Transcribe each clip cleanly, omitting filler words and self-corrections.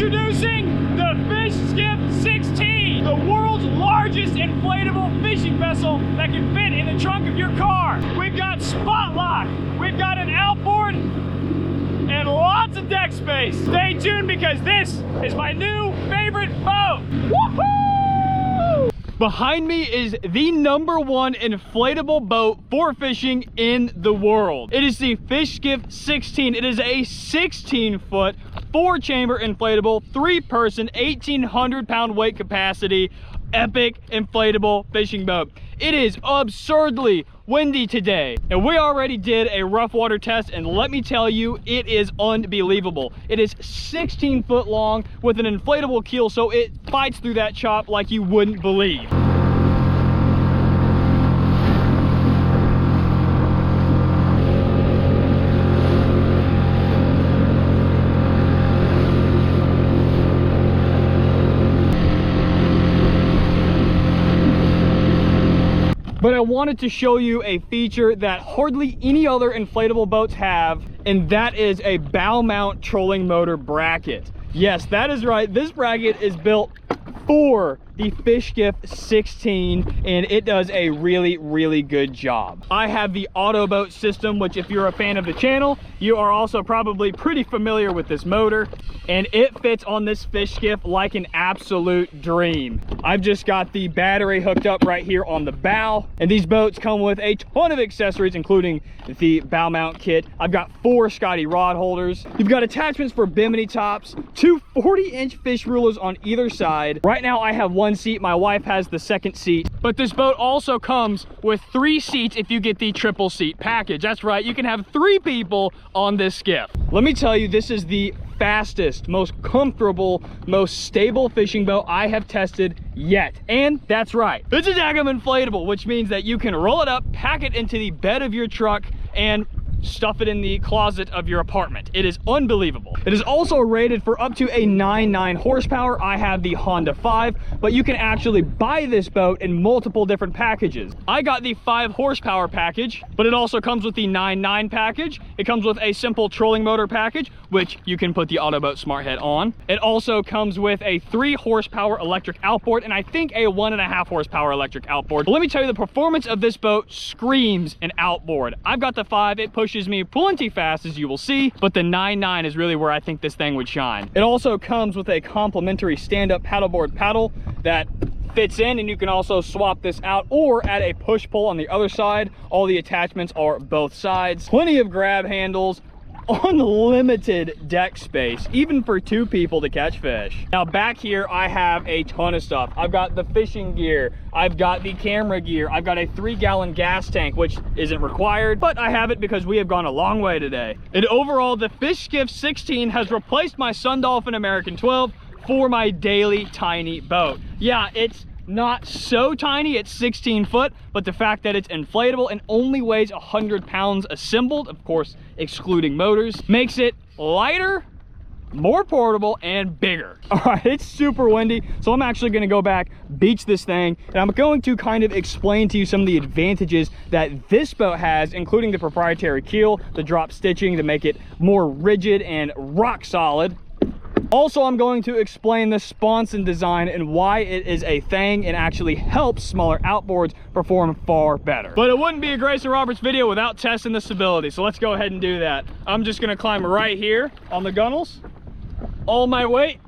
Introducing the Fishskiff 16, the world's largest inflatable fishing vessel that can fit in the trunk of your car. We've got spot lock, we've got an outboard, and lots of deck space. Stay tuned because this is my new favorite boat. Woohoo! Behind me is the #1 inflatable boat for fishing in the world. It is the Fishskiff 16. It is a 16-foot, 4-chamber inflatable, 3-person, 1,800-pound weight capacity, epic inflatable fishing boat. It is absurdly windy today, and we already did a rough water test, and let me tell you, it is unbelievable. It is 16 foot long with an inflatable keel, so it fights through that chop like you wouldn't believe. But I wanted to show you a feature that hardly any other inflatable boats have, and that is a bow mount trolling motor bracket. Yes, that is right. This bracket is built for the Fishskiff 16, and it does a really, really good job. I have the auto boat system, which if you're a fan of the channel, you are also probably pretty familiar with this motor, and it fits on this Fishskiff like an absolute dream. I've just got the battery hooked up right here on the bow, and these boats come with a ton of accessories, including the bow mount kit. I've got 4 Scotty rod holders. You've got attachments for bimini tops, 2 40-inch fish rulers on either side. Right now I have 1 seat, my wife has the 2nd seat, but this boat also comes with 3 seats if you get the triple seat package. That's right, you can have 3 people on this skiff. Let me tell you, this is the fastest, most comfortable, most stable fishing boat I have tested yet. And that's right, it's a daggum inflatable, which means that you can roll it up, pack it into the bed of your truck, and stuff it in the closet of your apartment. It is unbelievable. It is also rated for up to a 9.9 horsepower. I have the Honda 5, but you can actually buy this boat in multiple different packages. I got the 5 horsepower package, but it also comes with the 9.9 package. It comes with a simple trolling motor package, which you can put the Autoboat Smart Head on. It also comes with a 3 horsepower electric outboard, and I think a 1.5 horsepower electric outboard. But let me tell you, the performance of this boat screams an outboard. I've got the 5, it pushes me plenty fast, as you will see, but the 9.9 is really where I think this thing would shine. It also comes with a complimentary stand-up paddleboard paddle that fits in, and you can also swap this out or add a push pull on the other side. All the attachments are both sides. Plenty of grab handles, unlimited deck space, even for 2 people to catch fish. Now back here I have a ton of stuff. I've got the fishing gear, I've got the camera gear, I've got a 3-gallon gas tank, which isn't required, but I have it because we have gone a long way today. And overall, the Fishskiff 16 has replaced my Sun Dolphin American 12 for my daily tiny boat. Yeah, it's not so tiny, it's 16 foot, but the fact that it's inflatable and only weighs 100 pounds assembled, of course excluding motors, makes it lighter, more portable, and bigger. All right, it's super windy, so I'm actually gonna go back, beach this thing, and I'm going to kind of explain to you some of the advantages that this boat has, including the proprietary keel, the drop stitching to make it more rigid and rock solid. Also, I'm going to explain the sponson design and why it is a thing and actually helps smaller outboards perform far better. But it wouldn't be a Greyson Roberts video without testing the stability, so let's go ahead and do that. I'm just gonna climb right here on the gunnels, all my weight,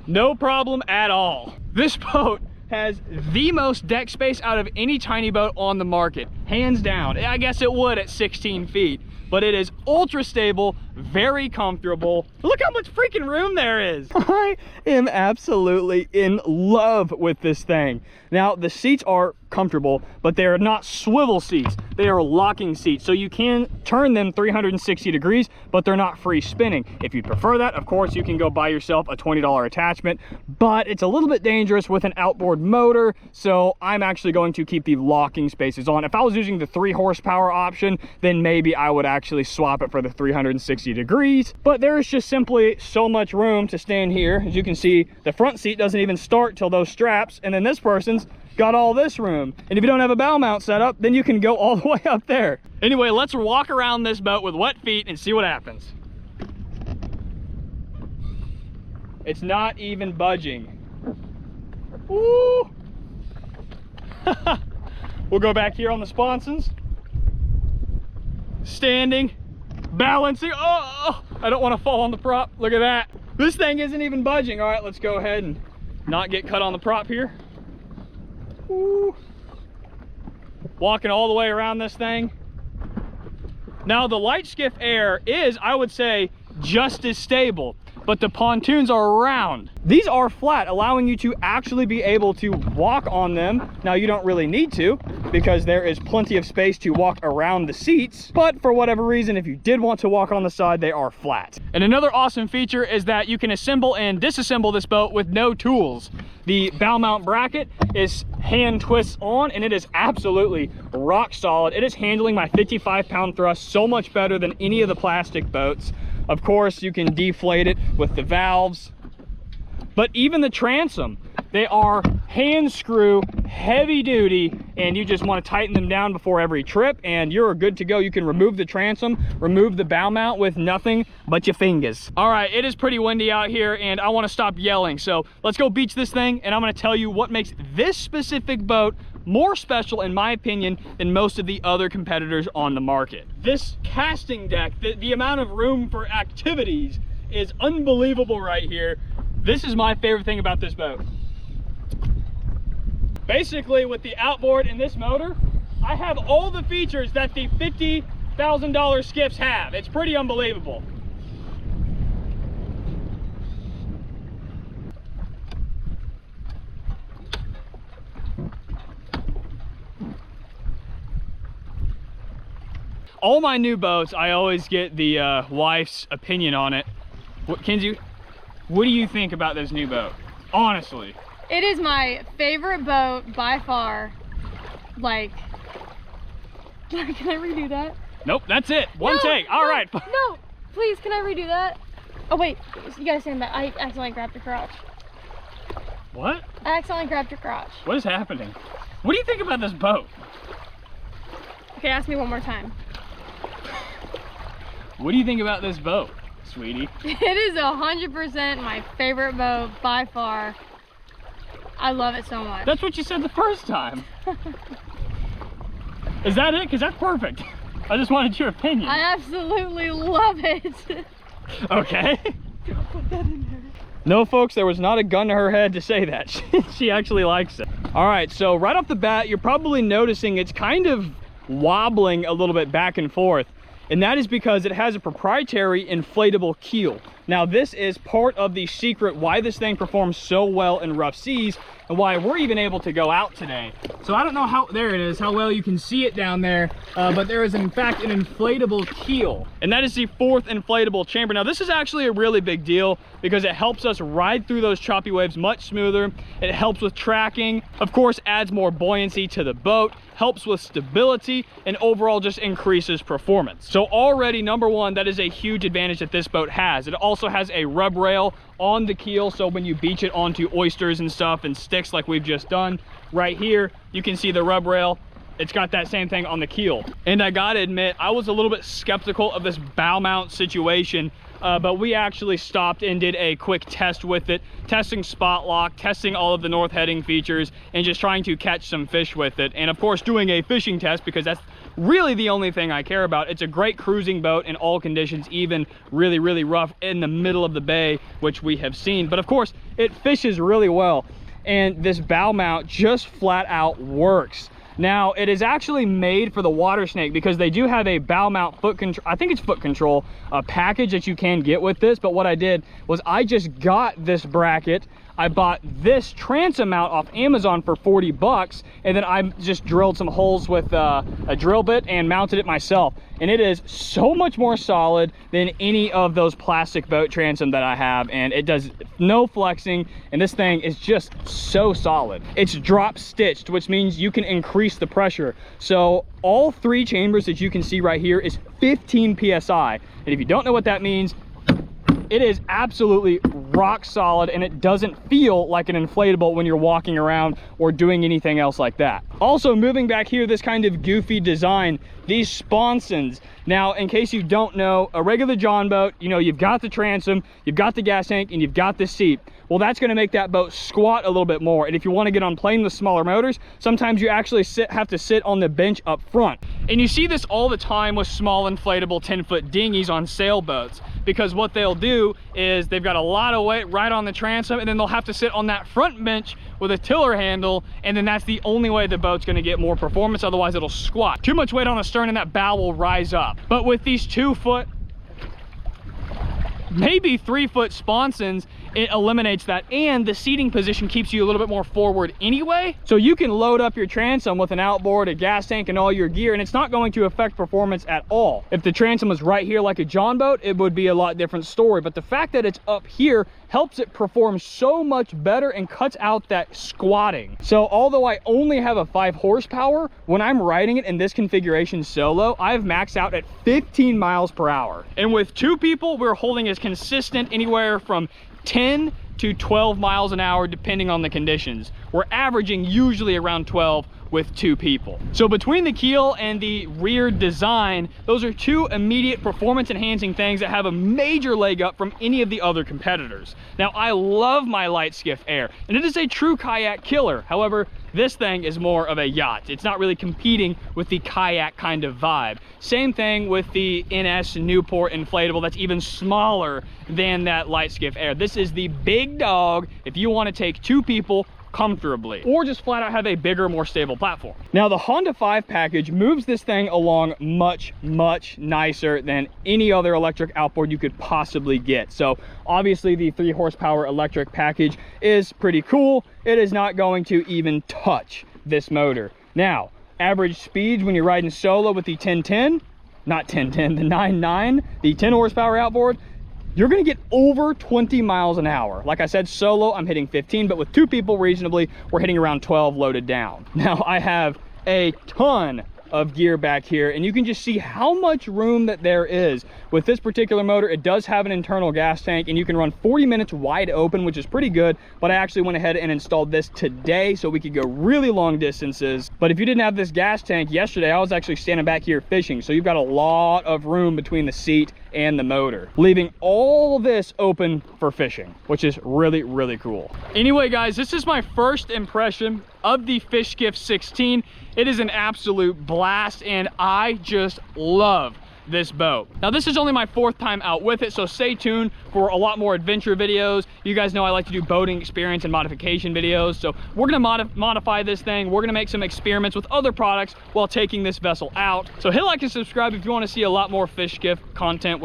no problem at all. This boat has the most deck space out of any tiny boat on the market, hands down. I guess it would at 16 feet. But it is ultra stable, very comfortable. Look how much freaking room there is. I am absolutely in love with this thing. Now, the seats are comfortable, but they are not swivel seats. They are locking seats, so you can turn them 360 degrees, but they're not free spinning. If you prefer that, of course, you can go buy yourself a $20 attachment, but it's a little bit dangerous with an outboard motor, so I'm actually going to keep the locking spaces on. If I was using the 3 horsepower option, then maybe I would actually swap it for the 360 degrees, but there is just simply so much room to stand here. As you can see, the front seat doesn't even start till those straps, and then this person's got all this room. And if you don't have a bow mount set up, then you can go all the way up there. Anyway, let's walk around this boat with wet feet and see what happens. It's not even budging. Woo! We'll go back here on the sponsons. Standing, balancing. Oh, I don't want to fall on the prop. Look at that. This thing isn't even budging. All right, let's go ahead and not get cut on the prop here. Woo. Walking all the way around this thing. Now the light skiff air is, I would say, just as stable, but the pontoons are round. These are flat, allowing you to actually be able to walk on them. Now you don't really need to, because there is plenty of space to walk around the seats, but for whatever reason, if you did want to walk on the side, they are flat. And another awesome feature is that you can assemble and disassemble this boat with no tools. The bow mount bracket is hand twists on, and it is absolutely rock solid. It is handling my 55-pound thrust so much better than any of the plastic boats. Of course, you can deflate it with the valves, but even the transom, they are hand screw, heavy duty, and you just want to tighten them down before every trip and you're good to go. You can remove the transom, remove the bow mount with nothing but your fingers. All right, it is pretty windy out here and I want to stop yelling. So let's go beach this thing and I'm going to tell you what makes this specific boat more special, in my opinion, than most of the other competitors on the market. This casting deck, the amount of room for activities is unbelievable right here. This is my favorite thing about this boat. Basically, with the outboard and this motor, I have all the features that the $50,000 skiffs have. It's pretty unbelievable. All my new boats, I always get the wife's opinion on it. Kenzie, what do you think about this new boat? Honestly. It is my favorite boat by far. Like, can I redo that? Nope, that's it. One take. All right. No, please, can I redo that? Oh wait, you gotta stand back. I accidentally grabbed your crotch. What? I accidentally grabbed your crotch. What is happening? What do you think about this boat? Okay, ask me one more time. What do you think about this boat, sweetie? It is 100% my favorite boat by far. I love it so much. That's what you said the first time. Is that it? Because that's perfect. I just wanted your opinion. I absolutely love it. Okay. Put that in there. No, folks, there was not a gun to her head to say that. She actually likes it. All right, so right off the bat, you're probably noticing it's kind of wobbling a little bit back and forth. And that is because it has a proprietary inflatable keel. Now this is part of the secret why this thing performs so well in rough seas and why we're even able to go out today. So I don't know how, there it is, how well you can see it down there, but there is in fact an inflatable keel. And that is the 4th inflatable chamber. Now this is actually a really big deal because it helps us ride through those choppy waves much smoother. It helps with tracking, of course adds more buoyancy to the boat, helps with stability, and overall just increases performance. So already, number one, that is a huge advantage that this boat has. It also has a rub rail on the keel, so when you beach it onto oysters and stuff and sticks like we've just done, right here, you can see the rub rail. It's got that same thing on the keel. And I gotta admit, I was a little bit skeptical of this bow mount situation, but we actually stopped and did a quick test with it, testing spot lock, testing all of the north heading features, and just trying to catch some fish with it. And of course, doing a fishing test because that's really the only thing I care about. It's a great cruising boat in all conditions, even really, really rough in the middle of the bay, which we have seen. But of course, it fishes really well. And this bow mount just flat out works. Now, it is actually made for the water snake because they do have a bow mount foot control, I think it's foot control, package that you can get with this. But what I did was I just got this bracket. I bought this transom mount off Amazon for 40 bucks, and then I just drilled some holes with a drill bit and mounted it myself. And it is so much more solid than any of those plastic boat transom that I have, and it does no flexing, and this thing is just so solid. It's drop stitched, which means you can increase the pressure. So all 3 chambers that you can see right here is 15 PSI. And if you don't know what that means, it is absolutely rock solid, and it doesn't feel like an inflatable when you're walking around or doing anything else like that. Also, moving back here, this kind of goofy design, these sponsons. Now, in case you don't know, a regular John boat, you know, you've got the transom, you've got the gas tank, and you've got the seat. Well, that's going to make that boat squat a little bit more. And if you want to get on plane with smaller motors, sometimes you actually have to sit on the bench up front. And you see this all the time with small inflatable 10-foot dinghies on sailboats, because what they'll do is they've got a lot of weight right on the transom, and then they'll have to sit on that front bench with a tiller handle, and then that's the only way the boat's going to get more performance. Otherwise, it'll squat. Too much weight on the stern and that bow will rise up. But with these 2-foot, maybe 3-foot sponsons, it eliminates that, and the seating position keeps you a little bit more forward anyway. So you can load up your transom with an outboard, a gas tank, and all your gear, and it's not going to affect performance at all. If the transom was right here like a John boat, it would be a lot different story. But the fact that it's up here helps it perform so much better and cuts out that squatting. So although I only have a 5 horsepower, when I'm riding it in this configuration solo, I've maxed out at 15 miles per hour. And with 2 people, we're holding as consistent anywhere from 10 to 12 miles an hour depending on the conditions. We're averaging usually around 12 with 2 people. So between the keel and the rear design, those are 2 immediate performance enhancing things that have a major leg up from any of the other competitors. Now, I love my Light Skiff Air, and it is a true kayak killer. However, this thing is more of a yacht. It's not really competing with the kayak kind of vibe. Same thing with the NS Newport inflatable that's even smaller than that Light Skiff Air. This is the big dog if you want to take 2 people comfortably, or just flat out have a bigger, more stable platform. Now, the Honda 5 package moves this thing along much nicer than any other electric outboard you could possibly get. So obviously the 3 horsepower electric package is pretty cool. It is not going to even touch this motor. Now, average speeds when you're riding solo with the 1010, not 1010, the 99, the 10 horsepower outboard, you're gonna get over 20 miles an hour. Like I said, solo, I'm hitting 15, but with 2 people reasonably, we're hitting around 12 loaded down. Now, I have a ton of gear back here, and you can just see how much room that there is. With this particular motor, it does have an internal gas tank, and you can run 40 minutes wide open, which is pretty good. But I actually went ahead and installed this today so we could go really long distances. But if you didn't have this gas tank yesterday, I was actually standing back here fishing, so you've got a lot of room between the seat and the motor, leaving all this open for fishing, which is really cool. Anyway, guys, this is my first impression of the Fishskiff 16. It is an absolute blast, and I just love this boat. Now, this is only my 4th time out with it, so stay tuned for a lot more adventure videos. You guys know I like to do boating experience and modification videos, so we're gonna modify this thing. We're gonna make some experiments with other products while taking this vessel out. So hit like and subscribe if you want to see a lot more Fishskiff content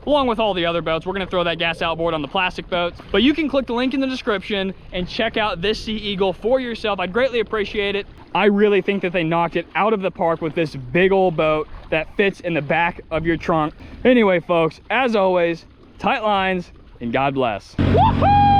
along with all the other boats. We're gonna throw that gas outboard on the plastic boats, but you can click the link in the description and check out this Sea Eagle for yourself. I'd greatly appreciate it. I really think that they knocked it out of the park with this big old boat that fits in the back of your trunk. Anyway, folks, as always, tight lines and God bless. Woohoo!